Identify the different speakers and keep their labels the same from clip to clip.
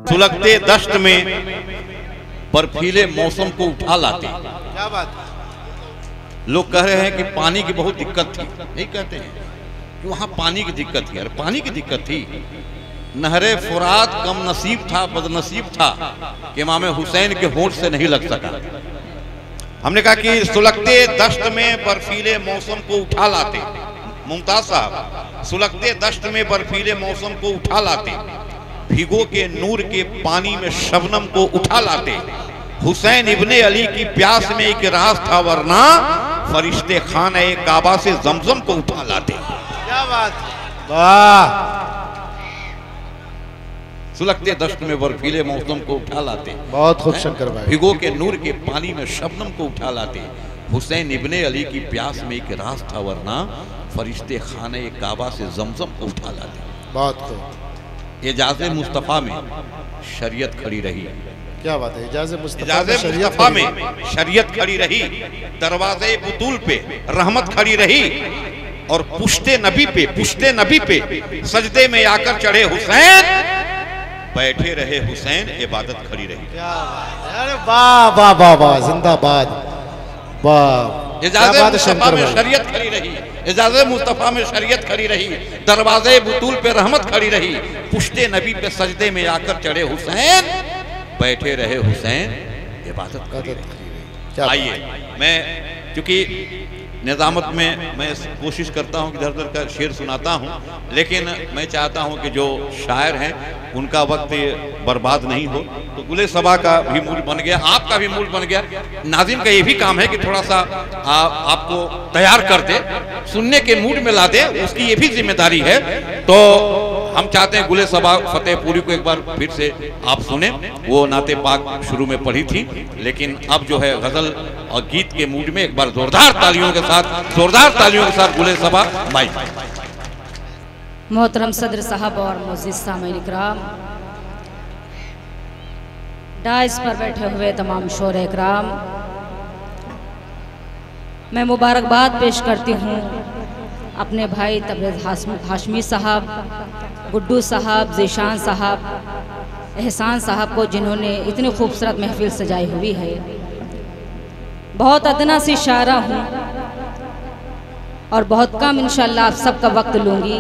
Speaker 1: सुलगते दश्त में बर्फीले मौसम को उठा लाते।
Speaker 2: क्या बात।
Speaker 1: लोग कह रहे हैं कि पानी की बहुत दिक्कत थी, नहीं कहते हैं कि वहां पानी की दिक्कत थी। अरे पानी की दिक्कत थी, नहरे फुरात कम नसीब था, बदनसीब था कि इमाम हुसैन के होंठ से नहीं लग सका। हमने कहा कि सुलगते दश्त में बर्फीले मौसम को उठा लाते, मुमताज साहब, सुलगते दश्त में बर्फीले मौसम को उठा लाते, भिगो के नूर के पानी में शबनम को उठा लाते। हुसैन इब्ने अली की प्यास में एक राज था, वरना फरिश्ते खाने काबा से जमजम को उठा लाते।
Speaker 2: क्या बात। वाह।
Speaker 1: सुलगते दश्त में बर्फीले मौसम को उठा लाते,
Speaker 2: बहुत खूब शंकर भाई।
Speaker 1: भिगो के नूर के पानी में शबनम को उठा लाते। हुसैन इब्ने अली की प्यास में एक राज था, वरना फरिश्ते खाने काबा से जमजम को उठा लाते।
Speaker 2: बहुत खूब।
Speaker 1: एजाज़े मुस्तफ़ा में शरीयत खड़ी रही।
Speaker 2: क्या बात है। एजाज़े
Speaker 1: मुस्तफ़ा में शरीयत खड़ी रही, दरवाजे बुतूल पे रहमत खड़ी रही, और पुश्ते नबी पे सजदे में आकर चढ़े हुसैन, बैठे रहे हुसैन, इबादत खड़ी रही।
Speaker 2: क्या बात। अरे वाह वाह वाह वाह, जिंदाबाद। वाह।
Speaker 1: एजाज़े मुस्तफ़ा में शरीयत खड़ी रही, एजाज़े मुस्तफ़ा में शरीयत खड़ी रही, दरवाजे बुतूल पे रहमत खड़ी रही, पुश्ते नबी पे सजदे में आकर चढ़े हुसैन, बैठे रहे हुसैन, इबादत खड़ी रही। आइए, मैं चूंकि निज़ामत में मैं कोशिश करता हूं कि इधर उधर का शेर सुनाता हूं, लेकिन मैं चाहता हूं कि जो शायर हैं उनका वक्त बर्बाद नहीं हो। तो गुले सबा का भी मूड बन गया, आपका भी मूड बन गया। नाज़िम का ये भी काम है कि थोड़ा सा आपको तैयार कर दे, सुनने के मूड में ला दे, उसकी ये भी जिम्मेदारी है। तो हम चाहते हैं गुले सबा फतेहपुरी को एक बार फिर से आप सुने। वो नाते पाक शुरू में पढ़ी थी, लेकिन अब जो है गजल और गीत के मूड में एक बार जोरदार तालियों के साथ गुले सबा माइक।
Speaker 3: मोहतरम सदर साहब और मुअज़्ज़िज़ सामीन इकराम, डाइस पर बैठे हुए तमाम शोरे इकराम, मैं मुबारकबाद पेश करती हूँ अपने भाई तबरेज़ हाशमी साहब, गुड्डू साहब, ज़ीशान साहब, एहसान साहब को, जिन्होंने इतनी खूबसूरत महफिल सजाई हुई है। बहुत अदना सी शायरा हूँ और बहुत कम इंशाअल्लाह आप सबका वक्त लूँगी।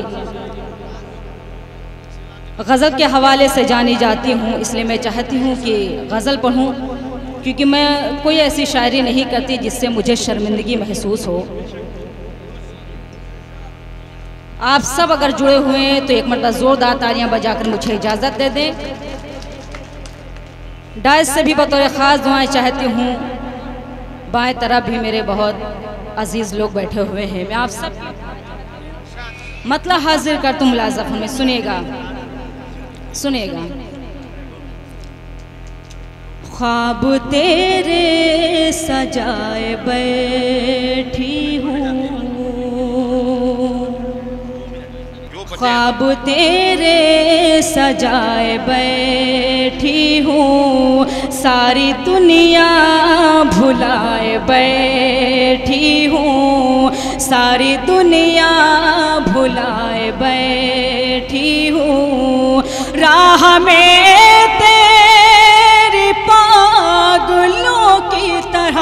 Speaker 3: गज़ल के हवाले से जानी जाती हूँ, इसलिए मैं चाहती हूँ कि गज़ल पढ़ूँ, क्योंकि मैं कोई ऐसी शायरी नहीं करती जिससे मुझे शर्मिंदगी महसूस हो। आप सब अगर जुड़े हुए हैं तो एक मरतबा ज़ोरदार तालियां बजाकर मुझे इजाज़त दे दें। डाइस से भी बतौर ख़ास दुआएं चाहती हूँ। बाएं तरफ भी मेरे बहुत अजीज़ लोग बैठे हुए हैं। मैं आप सब मतलब हाजिर कर तुम मुलाज़फ़ में सुनेगा। ख्वाब तेरे सजाए बैठी हूँ, ख्वाब तेरे सजाए बैठी हूँ, सारी दुनिया भुलाए बैठी हूँ, सारी दुनिया भुलाए बैठी हूँ। राह में तेरी पागलों की तरह,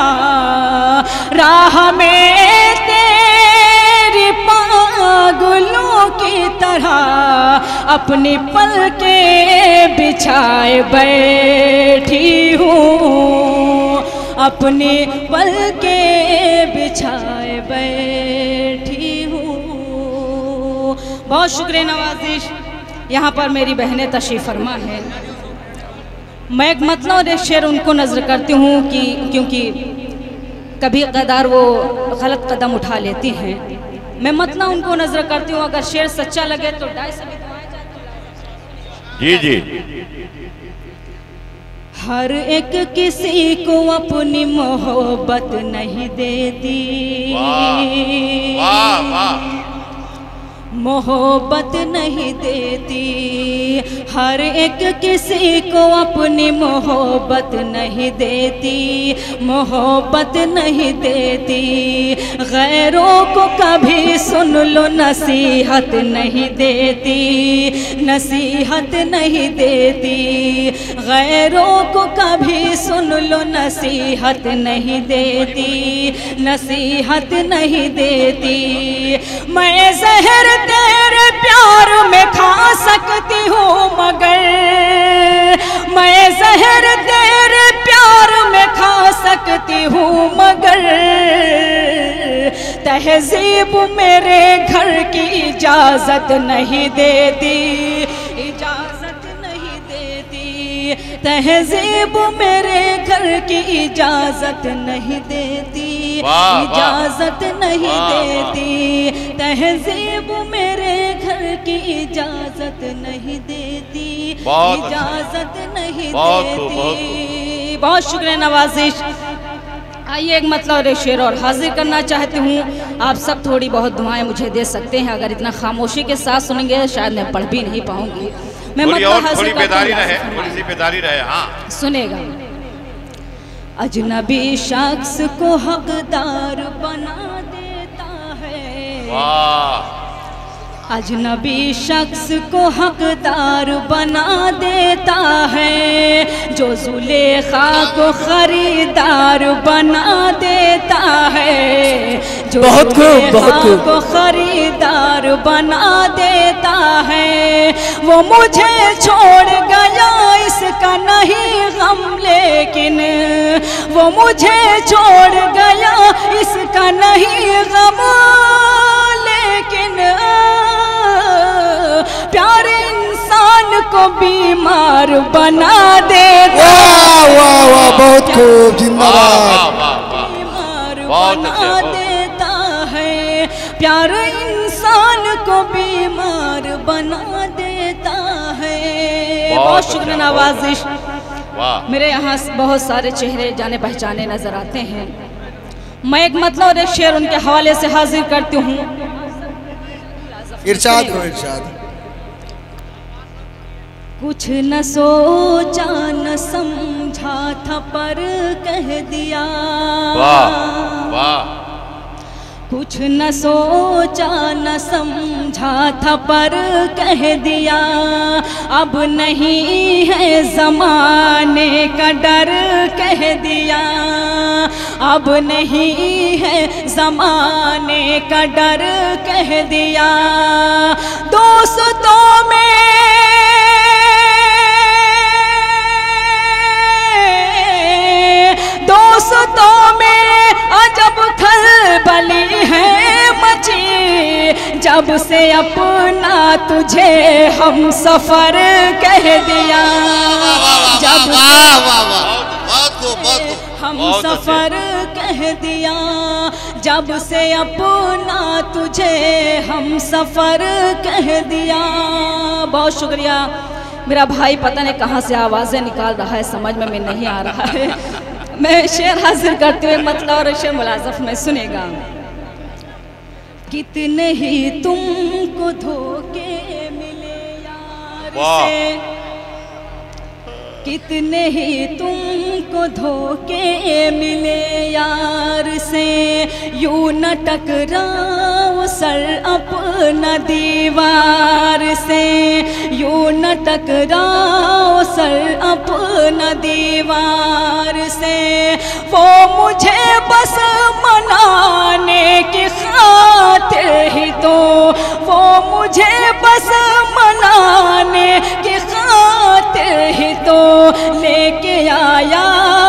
Speaker 3: राह में तेरी पागलों की तरह अपनी पलकें बिछाए बैठी हूँ, अपनी पलकें बिछाए बैठी हूँ। बहुत शुक्रिया नवाजिश। यहाँ पर मेरी बहनें तशरीफ़ फरमा है। मैं एक मतलब और एक शेर उनको नज़र करती हूँ कि क्योंकि कभी कदार वो गलत कदम उठा लेती हैं। मैं मतलब उनको नज़र करती हूँ, अगर शेर सच्चा लगे तो डाई से भी दुआएं जाती।
Speaker 1: जी।
Speaker 3: हर एक किसी को अपनी मोहब्बत नहीं देती,
Speaker 1: वाह वाह,
Speaker 3: मोहब्बत नहीं देती, हर एक किसी को अपनी मोहब्बत नहीं देती, मोहब्बत नहीं देती। गैरों को कभी सुन लो नसीहत नहीं देती, नसीहत नहीं देती। गैरों को कभी सुन लो नसीहत नहीं देती, नसीहत नहीं देती। मैं जहर तेरे प्यार में खा सकती हूँ मगर, मैं जहर तेरे प्यार में खा सकती हूँ मगर, तहजीब मेरे घर की इजाजत नहीं देती, इजाजत नहीं देती। तहजीब मेरे घर की इजाजत नहीं देती, इजाजत नहीं देती। तहजीब मेरे घर की इजाजत नहीं देती, इजाजत नहीं देती। बहुत शुक्रिया नवाजिश। आइए एक मतलब और एक शेर और हाजिर करना चाहती हूँ। आप सब थोड़ी बहुत दुआएं मुझे दे सकते हैं, अगर इतना खामोशी के साथ सुनेंगे शायद मैं पढ़ भी नहीं पाऊंगी। मैं मतलब हाजिर
Speaker 1: बेदारी रहे, थोड़ी सी बेदारी रहे। हाँ
Speaker 3: सुनेगा। अजनबी शख्स को हकदार बना देता है,
Speaker 1: वाह।
Speaker 3: अजनबी शख्स को हकदार बना देता है, जो जुलेखा को खरीदार बना देता है, जो जुलेखा को खरीदार बना देता है। वो मुझे छोड़ गया इसका नहीं गम, लेकिन वो मुझे छोड़ गया इसका नहीं गम, लेकिन प्यारे इंसान को बीमार बना देता है।
Speaker 2: वाह वाह वाह, बहुत खूब, जिंदाबाद।
Speaker 3: बीमार बना देता है, प्यारे इंसान को बीमार बना देता है। बहुत शुक्रिया नवाजिश। मेरे यहाँ बहुत सारे चेहरे जाने पहचाने नजर आते हैं। मैं एक मतलब और एक शेर उनके हवाले से हाजिर करती हूँ।
Speaker 2: इरशाद करो, इरशाद।
Speaker 3: कुछ न सोचा न समझा था पर कह दिया,
Speaker 1: वाह वाह।
Speaker 3: कुछ न सोचा न समझा था पर कह दिया। अब नहीं है ज़माने का डर कह दिया, अब नहीं है ज़माने का डर कह दिया। दोस्तों में अजब खलबली है मची, जब से अपना तुझे हम सफर कह दिया, जब हम सफर कह दिया, जब से अपना तुझे हम सफर कह दिया। बहुत शुक्रिया। मेरा भाई पता नहीं कहाँ से आवाज़ें निकाल रहा है, समझ में नहीं आ रहा है। मैं शेर हाजिर करते हुए मतलब और शेर मुलाज़फ में सुनेगा। कितने ही तुमको धोखे मिले यार से, कितने ही तुमको धोखे मिले यार से। यूं न टकराओ सर अपना दीवार से, यूं न टकराओ सर अपना दीवार से। वो मुझे बस मनाने की खातिर ही तो, वो मुझे बस मनाने की खातिर ही तो लेके आया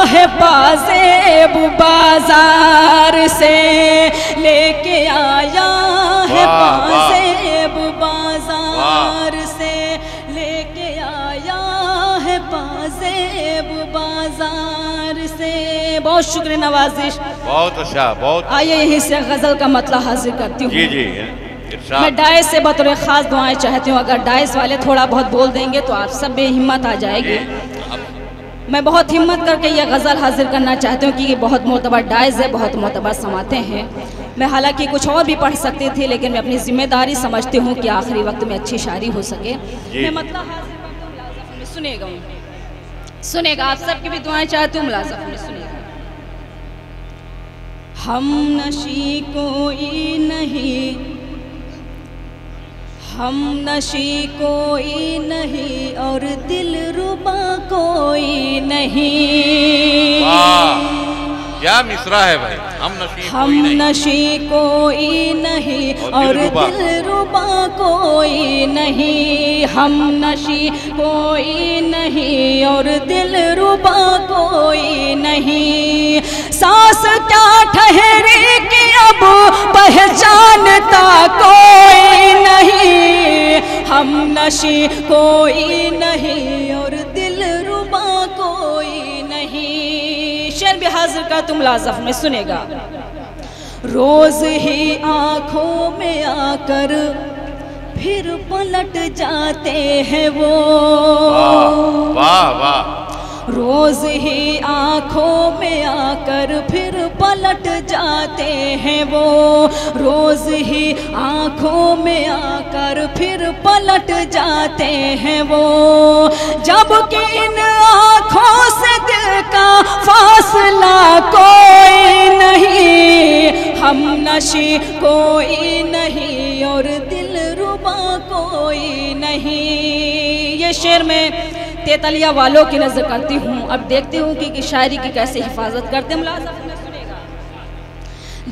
Speaker 3: है पाजेब बाजार से, लेके आया है पाजेब बाजार से, लेके आया है पाजेब बाजार से। बहुत शुक्रिया नवाजिश।
Speaker 1: बहुत अच्छा, बहुत।
Speaker 3: आइए यहीं से गजल का मतलब हाजिर करती हूँ।
Speaker 1: जी जी।
Speaker 3: मैं डाइस से बतौर ख़ास दुआएं चाहती हूँ। अगर डाइस वाले थोड़ा बहुत बोल देंगे तो आप सब में हिम्मत आ जाएगी। मैं बहुत हिम्मत करके ये गज़ल हाजिर करना चाहती हूँ कि बहुत मोतबर डाइस है, बहुत मोतबर समाते हैं। मैं हालांकि कुछ और भी पढ़ सकती थी, लेकिन मैं अपनी जिम्मेदारी समझती हूँ कि आखिरी वक्त में अच्छी शायरी हो सके। मैं मतलब सुनेगा, सुनेगा, आप सबकी भी दुआएं चाहती हूँ, मुलाज़ा में सुनेगा। हम नशी कोई नहीं, हम नशी कोई नहीं और दिल रुबा कोई नहीं।
Speaker 1: वाह क्या मिसरा है भाई। हम नशी
Speaker 3: कोई नहीं और दिल रुबा कोई नहीं। हम नशी कोई नहीं और दिल रुबा कोई नहीं। सांस क्या ठहरी कि अब पहचानता कोई नहीं। हम नशी कोई नहीं और दिल रुबा कोई नहीं। शेर भी हाजिर का तुम लाज़फ में सुनेगा। रोज ही आंखों में आकर फिर पलट जाते हैं वो।
Speaker 1: वाह वाह।
Speaker 3: रोज ही आंखों में आकर फिर पलट जाते हैं वो। रोज ही आंखों में आकर फिर पलट जाते हैं वो। जबकि इन आंखों से दिल का फासला कोई नहीं। हम नशी कोई नहीं और दिल रुबा कोई नहीं। ये शेर में तेतलिया वालों की नजर करती हूँ। अब देखती हूँ कि शायरी की कैसे हिफाजत करते हैं। मुलाज़ा में सुनेगा।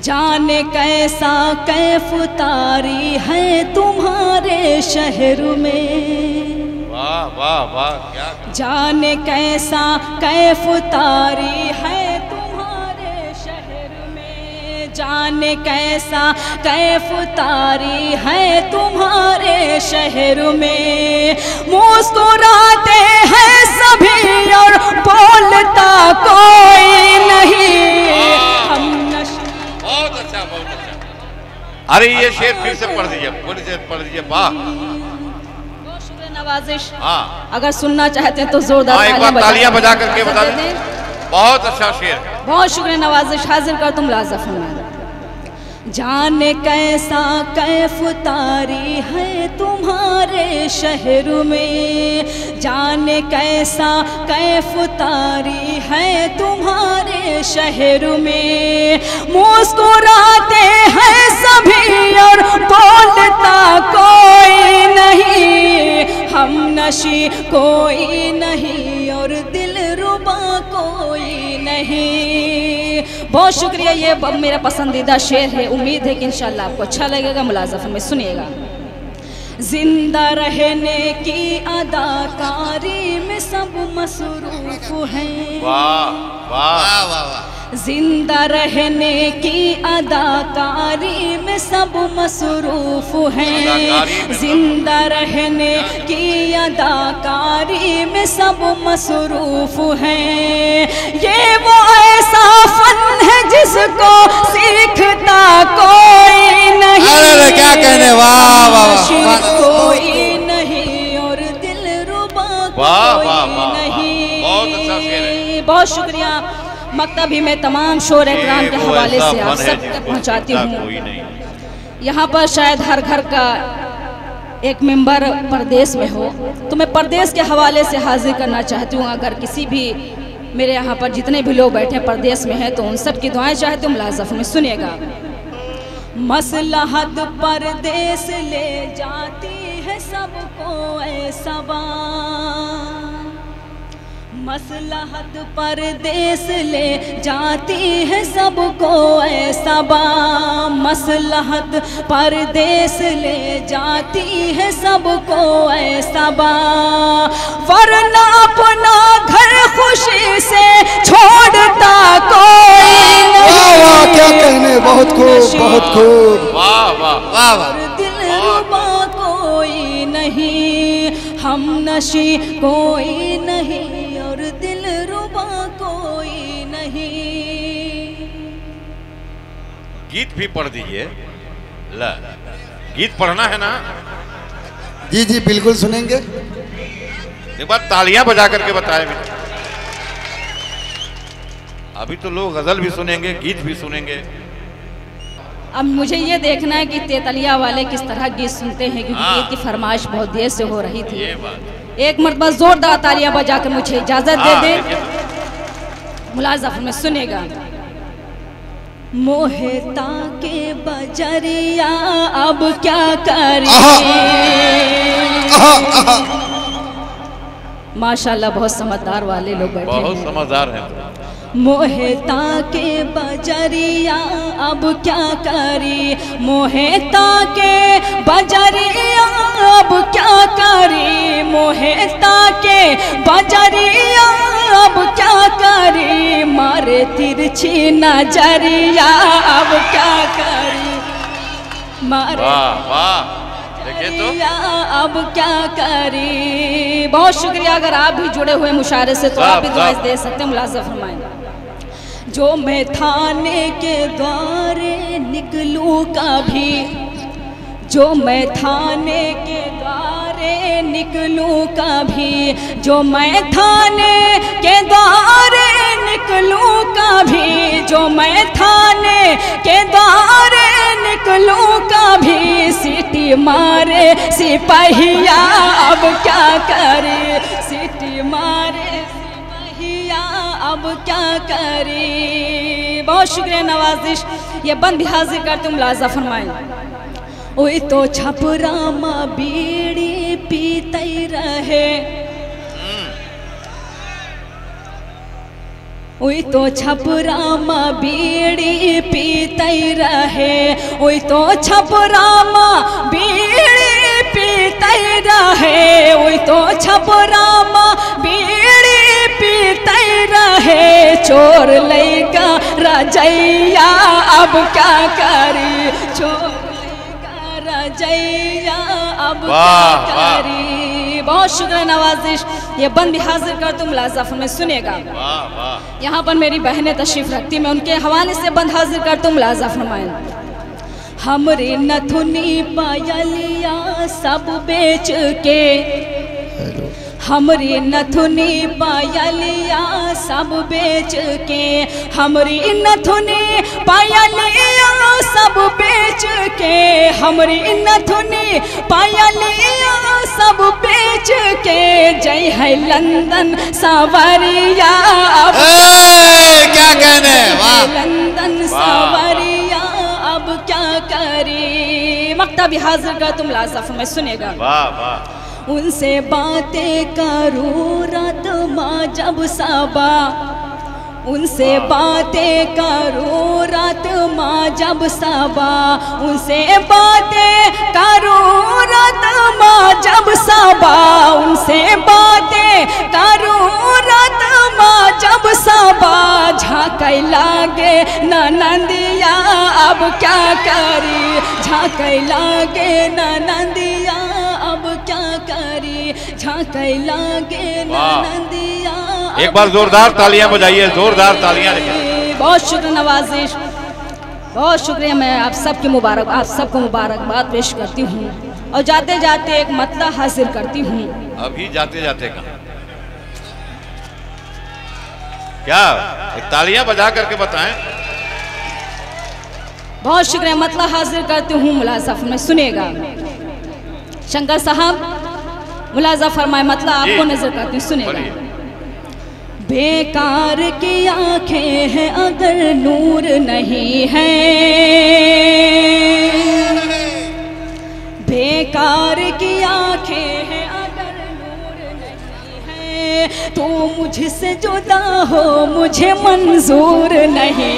Speaker 3: जाने कैसा कैफ तारी है तुम्हारे शहर में।
Speaker 1: वाह वाह वाह क्या।
Speaker 3: जाने कैसा कैफ तारी है तुम्हारे शहर में। जाने कैसा कैफ तारी है तुम्हारे शहर में। मुस्कुराते हैं सभी और बोलता कोई नहीं। हम नशे।
Speaker 1: बहुत अच्छा बहुत अच्छा। अरे ये शेर फिर से पढ़ दीजिए, फिर से पढ़ दीजिए। वाह
Speaker 3: बहुत शुक्रिया नवाजिश।
Speaker 1: हाँ
Speaker 3: अगर सुनना चाहते हैं तो जोरदार
Speaker 1: एक बार तालियां बजा करके बता दें। बहुत अच्छा शेर।
Speaker 3: बहुत शुक्रिया नवाजिश। हाजिर कर तुम लाज़ा फरमाना। जाने कैसा कैफ तारी है तुम्हारे शहर में। जाने कैसा कैफ तारी है तुम्हारे शहर में। मुस्कुराते हैं सभी और बोलता कोई नहीं। हम नशी कोई नहीं और दिल रुबा कोई नहीं। बहुत शुक्रिया। ये मेरा पसंदीदा शेर है। उम्मीद है कि इंशाल्लाह आपको अच्छा लगेगा। मुलाज़ा में सुनिएगा। जिंदा रहने की अदाकारी में सब मसरूफ हैं।
Speaker 1: वाह वाह वाह।
Speaker 3: जिंदा रहने की अदाकारी में सब मसरूफ हैं। जिंदा रहने की अदाकारी में सब मसरूफ हैं। ये वो ऐसा फन है जिसको सीखता कोई नहीं।
Speaker 2: अरे क्या कहने। वाह वाह
Speaker 3: कोई नहीं और दिल रुबा कोई नहीं।
Speaker 1: बहुत अच्छा शेर है।
Speaker 3: बहुत शुक्रिया। मकतबी में तमाम शोर इकराम के हवाले से आप सब तक पहुँचाती हूँ। यहाँ पर शायद हर घर का एक मेंबर परदेश में हो, तो मैं परदेश के हवाले से हाजिर करना चाहती हूँ। अगर किसी भी मेरे यहाँ पर जितने भी लोग बैठे परदेश में हैं तो उन सब की दुआएं चाहती हूँ। मुलाज़ा में सुनिएगा। मसलहत परदेश ले जाती है सबको ऐसा मसलहत परदेश ले जाती है सबको ऐसा मसलहत परदेश ले जाती है सबको ऐसा वरना अपना घर खुशी से छोड़ता कोई नहीं।
Speaker 2: वाह क्या कहने। बहुत खूब बहुत खूब।
Speaker 1: वाह वाह वाह वाह।
Speaker 3: दिल रुबा कोई नहीं। हम नशी कोई नहीं और दिल रुबा कोई नहीं।
Speaker 1: गीत भी पढ़ दीजिए। ला गीत पढ़ना है ना।
Speaker 2: जी जी बिल्कुल सुनेंगे।
Speaker 1: एक बार तालियां बजा करके बताए। अभी तो लोग गजल भी सुनेंगे, गीत भी सुनेंगे।
Speaker 3: अब मुझे ये देखना है कि तेतलिया वाले किस तरह गीत सुनते हैं, क्योंकि गीत की फरमाइश बहुत देर से हो रही थी।
Speaker 1: ये बात
Speaker 3: एक मरतबा जोरदार तालियां बजाकर मुझे इजाजत दे दें। मुलाज़ा में सुनेगा। मोहता के बजरिया अब क्या करें। माशाल्लाह बहुत समझदार वाले लोग बैठे हैं,
Speaker 1: बहुत समझदार हैं।
Speaker 3: मोहता के बजरिया अब क्या करी, मोहता के बजरिया अब क्या करी, मोहता के बजरिया अब क्या करी, मारे तिरछी नजरिया अब क्या करी, मारे
Speaker 1: वाह वाह, देखिए तो
Speaker 3: अब क्या करी। बहुत शुक्रिया। अगर आप भी जुड़े हुए मुशायरे से तो आप भी दुआ दे सकते हैं। मुलाज़ा फरमाएं। जो मैं थाने के द्वारे निकलूं कभी, जो मैं थाने के द्वारे निकलूं कभी, जो मैं थाने के द्वारे निकलूं कभी, जो मैं थाने के द्वारे निकलूं कभी, सीटी मारे सिपहिया अब क्या करे, सीटी मारे सिपहिया अब क्या करे। बहुत शुक्रिया नवाजिश। ये बंद भी हाजिर करते मुलाज़ा फरमाएं। ओए तो छपरामा बीड़ी पीते रहे, ओए तो छपरामा बीड़ी पीते रहे, ओए तो छपरामा बीड़ी पीते रहे, ओए तो छपरामा बीड़ी पीते रहे, चोर लैका रजैया अब क्या करी, चोर रजैया अब क्या करी। बहुत शुक्रिया नवाजिश। ये बंद भी हाजिर कर तुम मुलाज़ा में सुनेगा। यहाँ पर मेरी बहनें तशरीफ रखती, मैं उनके हवाले से बंद हाजिर कर तुम मुलाज़ा फरमाएं। हमरे नथुनी पायलिया सब बेच के, हमरी नथुनी पायलिया सब बेच के, हमरी नथुनी पायलिया सब बेच के, हमरी नथुनी पायलिया सब बेच के, जय है लंदन सावरिया अब
Speaker 2: क्या कहने, वाह
Speaker 3: लंदन सावरिया अब क्या करी। मक्ता भी हाजिर कर तुम लाज़ा में सुनेगा।
Speaker 1: वाह वाह।
Speaker 3: उनसे बातें करूँ रात माँ जब सबा, उनसे बातें करूँ रात माँ जब सबा, उनसे बातें करूँ रात माँ जब सबा, उनसे बातें करूँ रात माँ जब सबा, झांकै लागे ननदिया अब क्या करी, झांकै लागे ननदिया अब क्या करी, झांकै लागे ननदिया।
Speaker 1: एक बार जोरदार तालियां बजाइए, जोरदार तालियां।
Speaker 3: बहुत शुक्रिया नवाजिश, बहुत शुक्रिया। मैं आप सबकी सबको मुबारकबाद पेश करती हूँ और जाते जाते एक मतला हासिल करती हूँ।
Speaker 1: अभी जाते जाते कहाँ, क्या एक तालियां बजा करके बताएं।
Speaker 3: बहुत शुक्रिया। मतला हाजिर करती हूँ मुलाज़ा में सुनेगा। शंकर साहब मुलाज़ा फरमाए, मतला आपको नजर करती हूँ, सुनेगा। बेकार की आंखें हैं अगर नूर नहीं है, बेकार की आंखें हैं अगर नूर नहीं है, तो मुझसे जुदा हो मुझे मंजूर नहीं,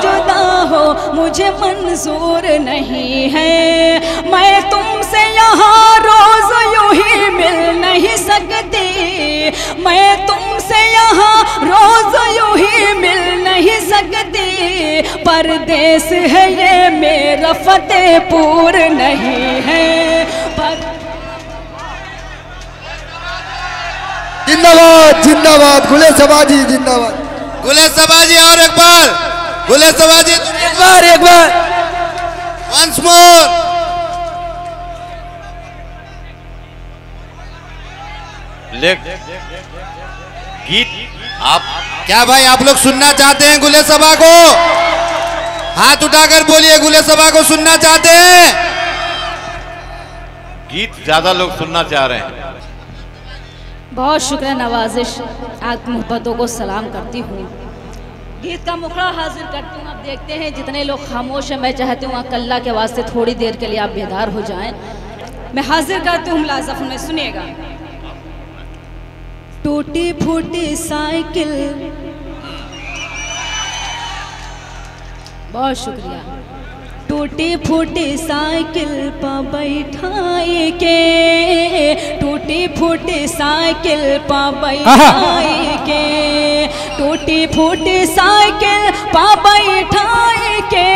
Speaker 3: जुदा हो मुझे मंजूर नहीं है, मैं तुमसे यहाँ रोज यूं ही मिल नहीं सकती, मैं तुमसे यहाँ रोज यूं ही मिल नहीं सकती, परदेश है ये मेरा फतेहपुर नहीं है।
Speaker 2: जिंदाबाद जिंदाबाद गुले सबाजी, जिंदाबाद
Speaker 4: गुले सबाजी। और एक बार गुले सबाजी,
Speaker 2: एक बार
Speaker 4: वंस मोर।
Speaker 1: गीत आप
Speaker 4: क्या भाई आप लोग सुनना चाहते हैं गुले सभा को? हाथ उठाकर बोलिए, गुले सभा को सुनना चाहते हैं?
Speaker 1: गीत ज्यादा लोग सुनना चाह रहे हैं।
Speaker 3: बहुत शुक्रिया नवाजिश, आपकी मोहब्बतों को सलाम करती हूँ। गीत का मुखड़ा हाजिर करती हूँ। आप देखते हैं जितने लोग खामोश हैं, मैं चाहती हूँ अल्लाह के वास्ते थोड़ी देर के लिए आप बेदार हो जाएं। मैं हाजिर करती हूँ मुलाज़फ़ में, सुनिएगा। टूटी फूटी साइकिल, बहुत शुक्रिया। टूटी फूटी साइकिल पर बैठाई के, टूटी फूटी साइकिल पर बैठाई के, टूटी फूटी साइकिल पर बैठाई के,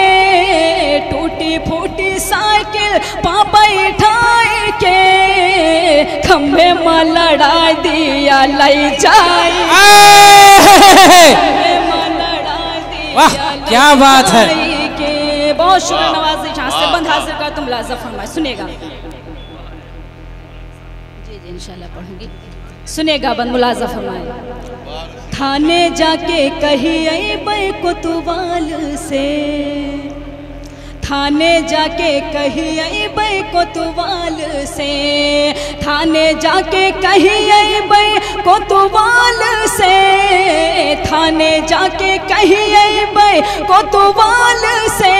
Speaker 3: टूटी फूटी साइकिल पर बैठाई के, खम्भे में लड़ा दिया ले जाए।
Speaker 5: वाह क्या बात है।
Speaker 3: बहुत शुक्र नवाज़िश, यहाँ से बंद हाजिर कर तुम मुलाज़फ़ फरमाए, सुनेगा। जी जी इंशाल्लाह पढ़ूंगी, सुनेगा बंद मुलाज़फ़ फरमाए। थाने जाके कही आई कोतवाल से, थाने जाके कही आई कोतवाल से, थाने जाके कही आई कोतवाल से, थाने जाके कही आई कोतवाल से,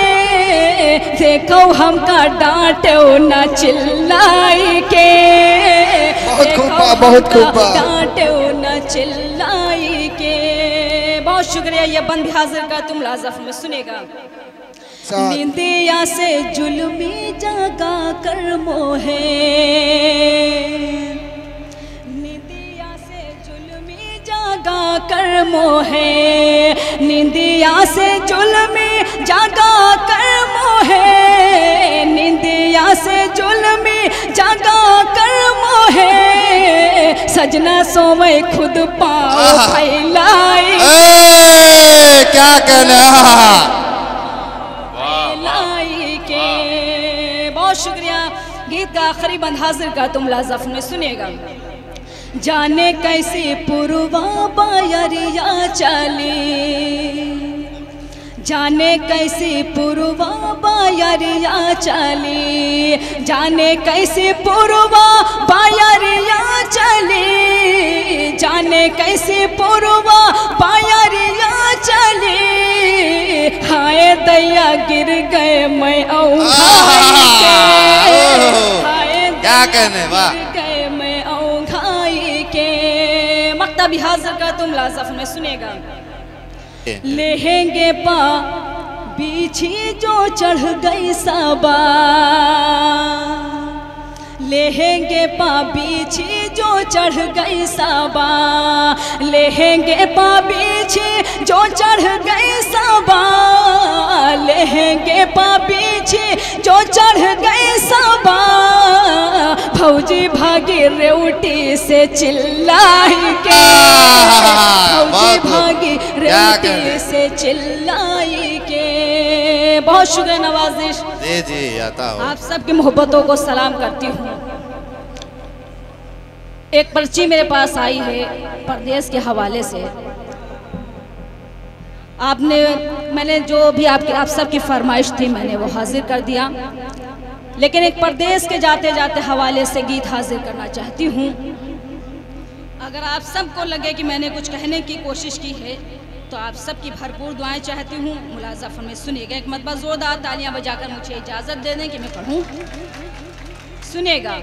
Speaker 3: देखो हमका डांटे न चिल्लाई के,
Speaker 4: बहुत खूब
Speaker 3: डांटे न चिल्लाई के। बहुत शुक्रिया। ये बंद हाजिर का तुम मुलाज़फ़ में, सुनेगा। निंदिया से जुल्मी जगा कर मोहे, निंदिया से जुल्मी जगा कर मोहे, निंदिया से जुल्मी जगा कर मोहे, निंदिया से जुल्मी जगा कर मोहे, सजना सोवे खुद पाँव फैलाई।
Speaker 4: क्या कहना।
Speaker 3: बहुत शुक्रिया। गीत का आखिरी बंद हाजिर का तुम मुलाज़फ़ में, सुनिएगा। जाने कैसी पुरवा बायरिया चली, जाने कैसी पुरवा बायरिया चली, जाने कैसी पुरवा बायरिया चली, जाने कैसी पुरवा बायरिया चली, हाय दैया गिर गए मैं औंघाई के,
Speaker 4: क्या कहने। वाह
Speaker 3: गए मैं औंघाई के। मक्तब हाजिर का तुम मुलाज़फ़ में, सुनेगा। लेहेंगे पा बीछी जो चढ़ गई सबा, लेहेंगे पा बीछी जो चढ़ गई सबा, लेहेंगे पा बीछी जो चढ़ गई सबा, लेहेंगे पा बीछी जो चढ़ गई सबा, भौजी भागी रेवटी से चिल्लाई के, भौजी भागी रेवटी से चिल्लाई के। बहुत शुक्रिया नवाजिश।
Speaker 4: जी जी आता हो।
Speaker 3: आप सबकी मोहब्बतों को सलाम करती हूँ। एक पर्ची मेरे पास आई है परदेश के हवाले से। मैंने जो भी आप सबकी फरमाइश थी मैंने वो हाजिर कर दिया, लेकिन एक परदेश के जाते जाते हवाले से गीत हाजिर करना चाहती हूँ। अगर आप सबको लगे कि मैंने कुछ कहने की कोशिश की है तो आप सबकी भरपूर दुआएं चाहती हूँ। मुलाज़फ़ में सुनिएगा। एक मरतबा ज़ोरदार तालियां बजाकर मुझे इजाज़त दे दें कि मैं पढ़ूँ, सुनेगा।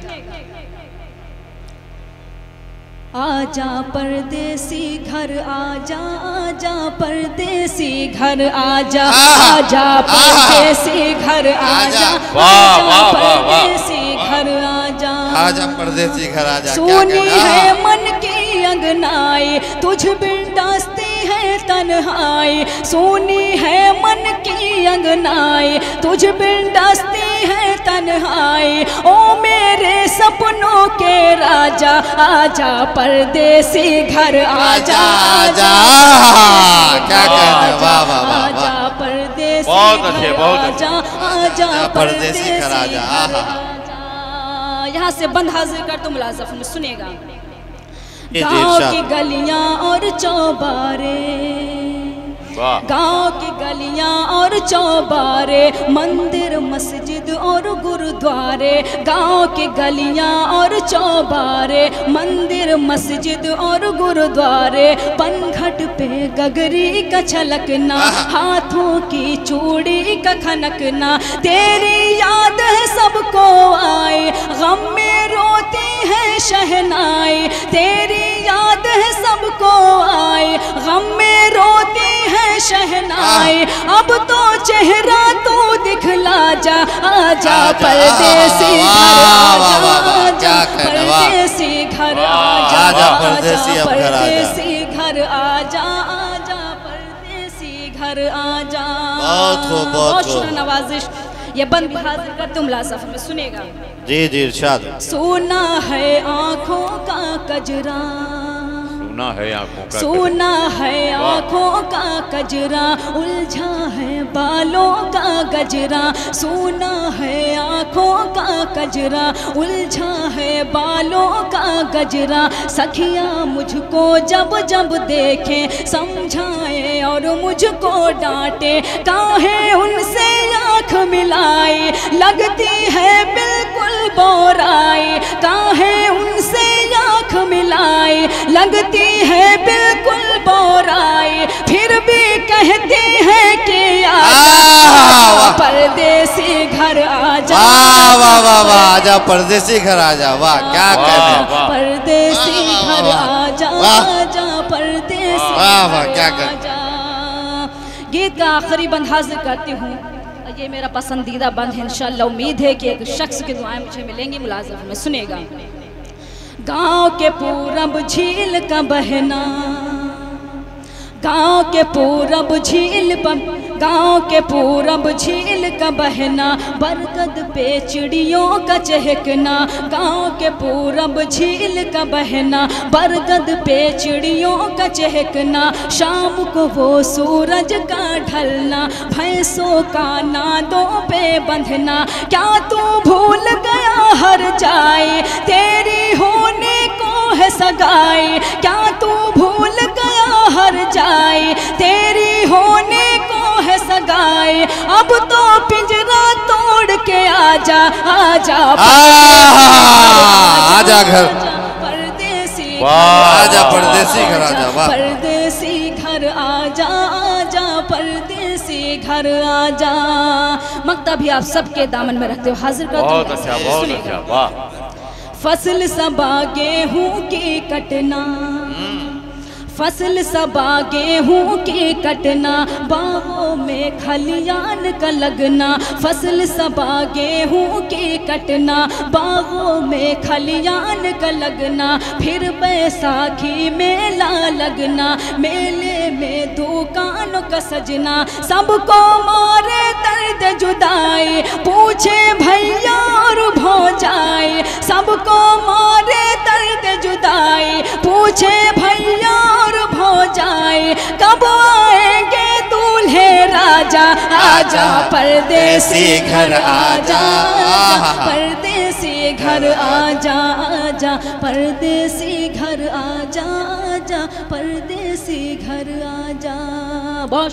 Speaker 3: आजा परदेसी घर आजा, आजा परदेसी घर आजा, आजा परदेसी घर आजा, आजा परदेसी घर आजा,
Speaker 4: आजा परदेसी घर आजा।
Speaker 3: सुनी है मन की अंगनाई, तुझ बिन दास्ती है तन्हाई, सुनी है मन की अंगनाई, तुझ बिन दास्ती है तन्हाई, ओ मेरे सपनों के राजा, आजा परदेसी घर आजा, आजा।
Speaker 4: क्या कहना। वाह वाह वाह।
Speaker 3: आजा परदेसी,
Speaker 1: बहुत अच्छे, बहुत अच्छे।
Speaker 3: आजा
Speaker 4: परदेसी घर आजा।
Speaker 3: यहाँ से बंद हाजिर कर तो मुलाज़फ़ में, सुनेगा। गाँव की गलियां और चौबारे, गांव की गलियां और चौबारे, मंदिर मस्जिद और गुरुद्वारे। गांव की गलियां और चौबारे, मंदिर मस्जिद और गुरुद्वारे। पनघट पे गगरी का छलकना, हाथों की चूड़ी का खनकना। तेरी याद है सबको आए, गम में रोती है शहनाई। तेरी याद है सबको आए, गम में रोती है शहनाई। अब तो चेहरा तू दिखला जा, आजा परदेसी घर आजा, परदेसी घर आजा, परदेसी घर आजा, आजा परदेसी घर आजा। बहुत शुक्र नवाजिश। ये बंद हाजिर करते मुलासफ में सुनेगा।
Speaker 4: जी जी इरशाद।
Speaker 3: सोना है आँखों का कजरा,
Speaker 1: सोना है आँखों का,
Speaker 3: सोना है आँखों का कजरा, उलझा है बालों का गजरा। सोना है आँखों का कजरा, उलझा है बालों का गजरा। सखिया मुझको जब जब देखे, समझाए और मुझको डांटे। काहे उनसे आँख मिलाई, लगती है बिल्कुल बोराई। काहे उनसे आँख मिलाई, लगती है बिल्कुल बोराई। फिर भी कहते हैं कि आजा परदेसी घर आजा,
Speaker 4: वाह वाह वाह, आजा परदेसी घर आजा। वाह क्या कहने,
Speaker 3: परदेसी घर आजा, आजा परदेसी।
Speaker 4: वाह वाह क्या कहने।
Speaker 3: गीत का आखिरी बंद हाजिर करती हूँ। ये मेरा पसंदीदा बंद है। इंशाल्लाह उम्मीद है कि एक शख्स की दुआएं मुझे मिलेंगी मुलाज़िम में। सुनेगा। गांव के पूरब झील का बहना, गांव के पूरब झील पर, गांव के पूरब झील का बहना। बरगद पे चिड़ियों का चहकना, गांव के पूरब झील का बहना। बरगद पे चिड़ियों का चहकना। शाम को वो सूरज का ढलना, भैंसों का नादों पे बंधना। क्या तू भूल गया हर जाए, तेरी होने को है सगाई। क्या तू भूल गया हर जाए, तेरी होने को है सगाई। अब तो पिंजरा तोड़ के आजा, आजा
Speaker 4: आजा घर,
Speaker 3: परदेसी,
Speaker 4: आजा परदेसी घर आजा। वाह
Speaker 3: परदेसी घर आजा, आजा परदेसी घर आजा। मक्ता भी आप सबके दामन में रखते हो हाजिर कर।
Speaker 1: बहुत अच्छा, बहुत अच्छा। वाह।
Speaker 3: फसल सबा गेहूं की कटना, फसल सबा गेहूं की कटना। बाहों में खलियान का लगना, फसल सबा गेहूं की कटना। बाहों में खलियान का लगना। फिर बैसाखी मेला लगना, मेले में दुकानों का सजना। सबको मारे दर्द जुदाई, पूछे भैया और भौजाई। सबको मारे दर्द जुदाई, पूछे भैया और भौजाई। कब आएंगे दूल्हे राजा, आजा परदेसी घर आजा, परदेसी घर आजा, आजा परदेसी घर आजा, आजा परदेसी घर आजा। बहुत